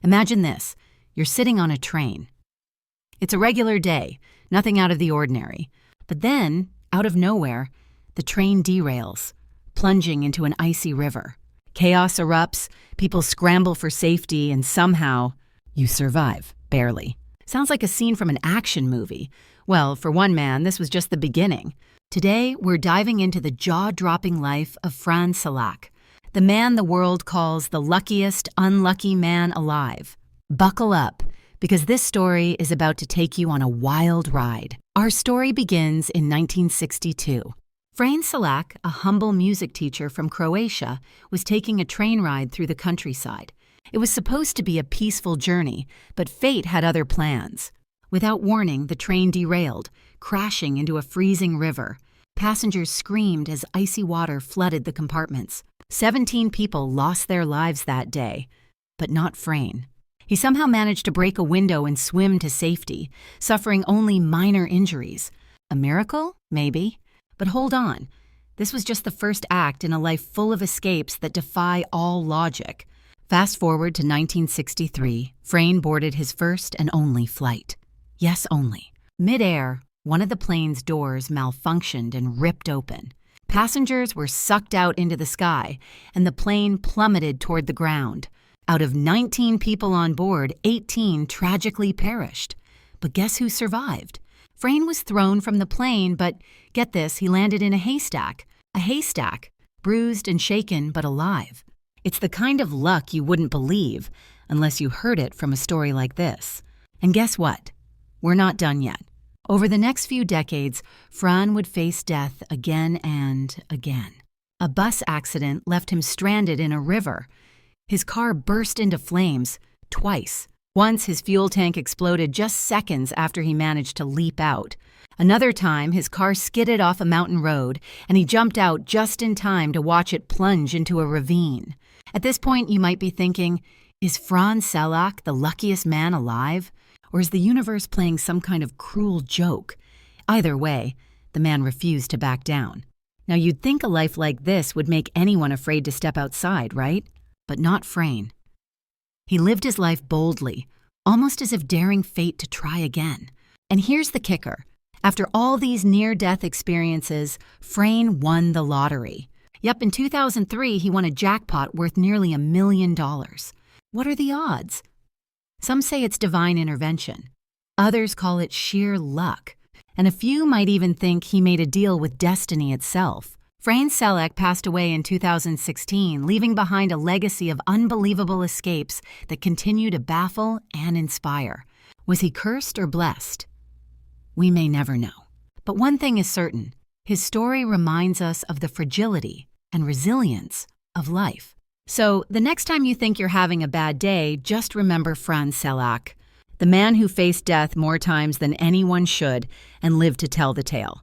Imagine this. You're sitting on a train. It's a regular day, nothing out of the ordinary. But then, out of nowhere, the train derails, plunging into an icy river. Chaos erupts, people scramble for safety, and somehow, you survive, barely. Sounds like a scene from an action movie. Well, for one man, this was just the beginning. Today, we're diving into the jaw-dropping life of Frane Selak, the man the world calls the luckiest unlucky man alive. Buckle up, because this story is about to take you on a wild ride. Our story begins in 1962. Frane Selak, a humble music teacher from Croatia, was taking a train ride through the countryside. It was supposed to be a peaceful journey, but fate had other plans. Without warning, the train derailed, crashing into a freezing river. Passengers screamed as icy water flooded the compartments. 17 people lost their lives that day, but not Frane. He somehow managed to break a window and swim to safety, suffering only minor injuries. A miracle? Maybe. But hold on. This was just the first act in a life full of escapes that defy all logic. Fast forward to 1963, Frane boarded his first and only flight. Yes, only. Mid-air, one of the plane's doors malfunctioned and ripped open. Passengers were sucked out into the sky, and the plane plummeted toward the ground. Out of 19 people on board, 18 tragically perished. But guess who survived? Frane was thrown from the plane, but get this, he landed in a haystack. A haystack, bruised and shaken, but alive. It's the kind of luck you wouldn't believe unless you heard it from a story like this. And guess what? We're not done yet. Over the next few decades, Frane would face death again and again. A bus accident left him stranded in a river. His car burst into flames twice. Once, his fuel tank exploded just seconds after he managed to leap out. Another time, his car skidded off a mountain road, and he jumped out just in time to watch it plunge into a ravine. At this point, you might be thinking, is Frane Selak the luckiest man alive? Or is the universe playing some kind of cruel joke? Either way, the man refused to back down. Now, you'd think a life like this would make anyone afraid to step outside, right? But not Frane. He lived his life boldly, almost as if daring fate to try again. And here's the kicker. After all these near-death experiences, Frane won the lottery. Yep, in 2003, he won a jackpot worth nearly $1 million. What are the odds? Some say it's divine intervention. Others call it sheer luck. And a few might even think he made a deal with destiny itself. Frane Selak passed away in 2016, leaving behind a legacy of unbelievable escapes that continue to baffle and inspire. Was he cursed or blessed? We may never know. But one thing is certain. His story reminds us of the fragility and resilience of life. So, the next time you think you're having a bad day, just remember Frane Selak, the man who faced death more times than anyone should and lived to tell the tale.